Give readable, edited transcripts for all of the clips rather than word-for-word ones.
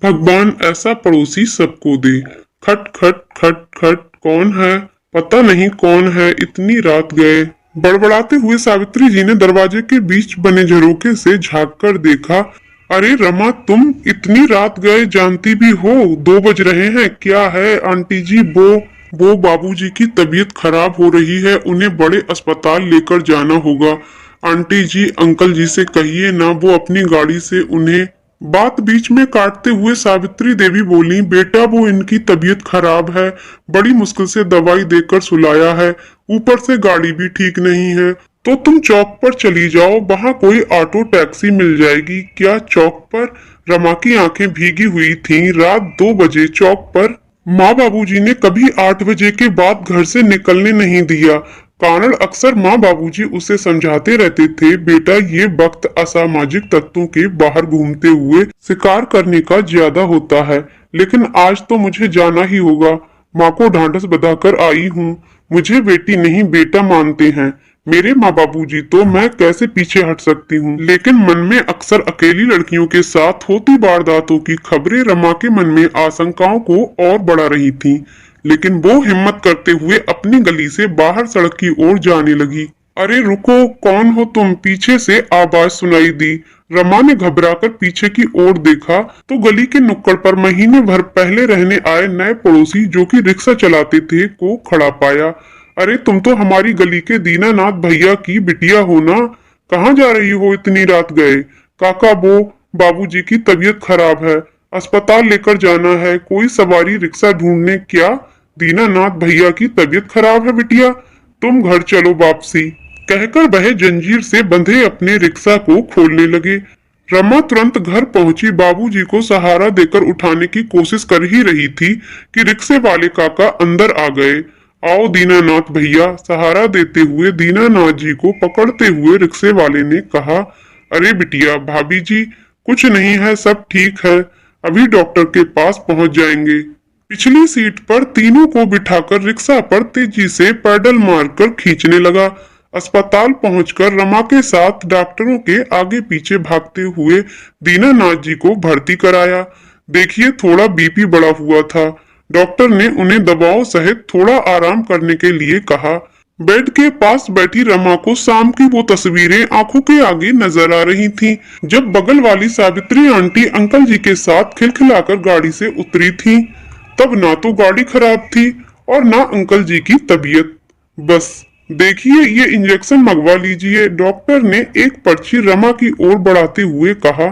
भगवान ऐसा पड़ोसी सबको दे। खट खट खट खट, कौन है? पता नहीं कौन है, इतनी रात गए। बड़बड़ाते हुए सावित्री जी ने दरवाजे के बीच बने झरोखे से झांक कर देखा। अरे रमा, तुम इतनी रात गए, जानती भी हो 2 बज रहे हैं। क्या है आंटी जी? वो बाबूजी की तबीयत खराब हो रही है, उन्हें बड़े अस्पताल लेकर जाना होगा। आंटी जी, अंकल जी से कहिए ना, वो अपनी गाड़ी से उन्हें। बात बीच में काटते हुए सावित्री देवी बोली, बेटा वो इनकी तबीयत खराब है, बड़ी मुश्किल से दवाई देकर सुलाया है, ऊपर से गाड़ी भी ठीक नहीं है। तो तुम चौक पर चली जाओ, वहां कोई ऑटो टैक्सी मिल जाएगी। क्या चौक पर? रमा की आंखें भीगी हुई थीं। रात 2 बजे चौक पर? माँ बाबूजी ने कभी 8 बजे के बाद घर से निकलने नहीं दिया। कारण अक्सर माँ बाबूजी उसे समझाते रहते थे, बेटा ये वक्त असामाजिक तत्वों के बाहर घूमते हुए शिकार करने का ज्यादा होता है। लेकिन आज तो मुझे जाना ही होगा। माँ को ढांढस बंधाकर आई हूँ। मुझे बेटी नहीं बेटा मानते हैं मेरे माँ बाबूजी, तो मैं कैसे पीछे हट सकती हूँ। लेकिन मन में अक्सर अकेली लड़कियों के साथ होती वारदातों की खबरें रमा के मन में आशंकाओं को और बढ़ा रही थीं। लेकिन वो हिम्मत करते हुए अपनी गली से बाहर सड़क की ओर जाने लगी। अरे रुको, कौन हो तुम? पीछे से आवाज सुनाई दी। रमा ने घबराकर पीछे की ओर देखा तो गली के नुक्कड़ पर महीने भर पहले रहने आए नए पड़ोसी, जो कि रिक्शा चलाते थे, को खड़ा पाया। अरे तुम तो हमारी गली के दीनानाथ भैया की बिटिया हो ना? कहाँ जा रही हो इतनी रात गए? काका, वो बाबूजी की तबीयत खराब है, अस्पताल लेकर जाना है, कोई सवारी रिक्शा ढूंढने। क्या दीनानाथ भैया की तबीयत खराब है बिटिया? तुम घर चलो वापसी, कहकर वह जंजीर से बंधे अपने रिक्शा को खोलने लगे। रमा तुरंत घर पहुंची। बाबूजी को सहारा देकर उठाने की कोशिश कर ही रही थी कि रिक्शे वाले काका अंदर आ गए। आओ दीनानाथ भैया, सहारा देते हुए दीनानाथ जी को पकड़ते हुए रिक्शे वाले ने कहा। अरे बिटिया, भाभी जी कुछ नहीं है, सब ठीक है, अभी डॉक्टर के पास पहुंच जाएंगे। पिछली सीट पर तीनों को बिठाकर रिक्शा पर तेजी से पैडल मारकर खींचने लगा। अस्पताल पहुंचकर रमा के साथ डॉक्टरों के आगे पीछे भागते हुए दीनानाथ जी को भर्ती कराया। देखिए, थोड़ा बीपी बढ़ा हुआ था। डॉक्टर ने उन्हें दवाओं सहित थोड़ा आराम करने के लिए कहा। बेड के पास बैठी रमा को शाम की वो तस्वीरें आंखों के आगे नजर आ रही थीं, जब बगल वाली सावित्री आंटी अंकल जी के साथ खिलखिलाकर गाड़ी से उतरी थीं। तब ना तो गाड़ी खराब थी और ना अंकल जी की तबीयत। बस देखिए, ये इंजेक्शन मंगवा लीजिए, डॉक्टर ने एक पर्ची रमा की ओर बढ़ाते हुए कहा।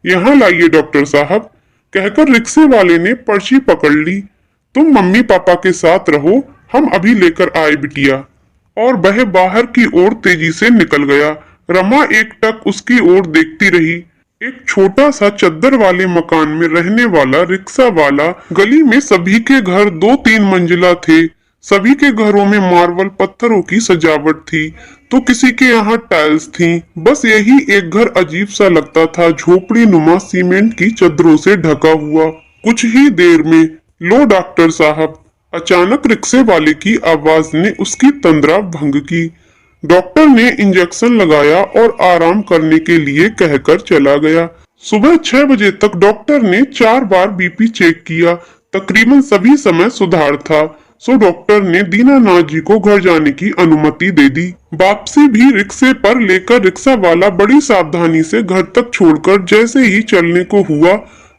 यहाँ लाइए डॉक्टर साहब, कहकर रिक्शे वाले ने पर्ची पकड़ ली। तुम मम्मी पापा के साथ रहो, हम अभी लेकर आए बिटिया। और वह बाहर की ओर तेजी से निकल गया। रमा एकटक उसकी ओर देखती रही। एक छोटा सा चद्दर वाले मकान में रहने वाला रिक्शा वाला। गली में सभी के घर 2-3 मंजिला थे। सभी के घरों में मार्बल पत्थरों की सजावट थी, तो किसी के यहाँ टाइल्स थी। बस यही एक घर अजीब सा लगता था, झोपड़ी नुमा सीमेंट की चद्दरों से ढका हुआ। कुछ ही देर में, लो डॉक्टर साहब, अचानक रिक्शे वाले की आवाज ने उसकी तंद्रा भंग की। डॉक्टर ने इंजेक्शन लगाया और आराम करने के लिए कहकर चला गया। सुबह 6 बजे तक डॉक्टर ने 4 बार बीपी चेक किया। तकरीबन सभी समय सुधार था, सो डॉक्टर ने दीनानाथ जी को घर जाने की अनुमति दे दी। वापसी भी रिक्शे पर लेकर रिक्शा वाला बड़ी सावधानी से घर तक छोड़कर जैसे ही चलने को हुआ,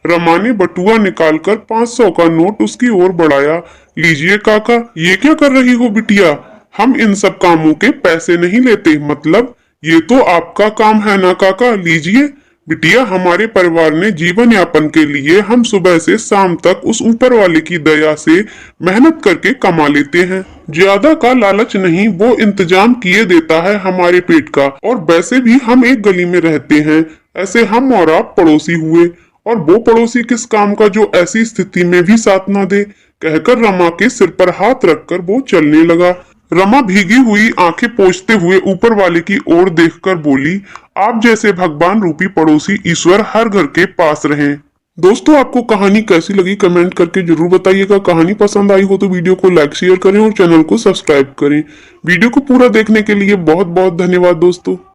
रमा ने बटुआ निकालकर 500 का नोट उसकी ओर बढ़ाया। लीजिए काका। ये क्या कर रही हो बिटिया? हम इन सब कामों के पैसे नहीं लेते, मतलब ये तो आपका काम है ना काका, लीजिए। बिटिया, हमारे परिवार ने जीवन यापन के लिए हम सुबह से शाम तक उस ऊपर वाले की दया से मेहनत करके कमा लेते हैं। ज्यादा का लालच नहीं, वो इंतजाम किए देता है हमारे पेट का। और वैसे भी हम एक गली में रहते हैं, ऐसे हम और आप पड़ोसी हुए, और वो पड़ोसी किस काम का जो ऐसी स्थिति में भी साथ ना दे। कहकर रमा के सिर पर हाथ रखकर वो चलने लगा। रमा भीगी हुई आंखें पोंछते हुए ऊपर वाले की ओर देखकर बोली, आप जैसे भगवान रूपी पड़ोसी ईश्वर हर घर के पास रहें। दोस्तों, आपको कहानी कैसी लगी कमेंट करके जरूर बताइएगा। कहानी पसंद आई हो तो वीडियो को लाइक शेयर करें और चैनल को सब्सक्राइब करें। वीडियो को पूरा देखने के लिए बहुत बहुत धन्यवाद दोस्तों।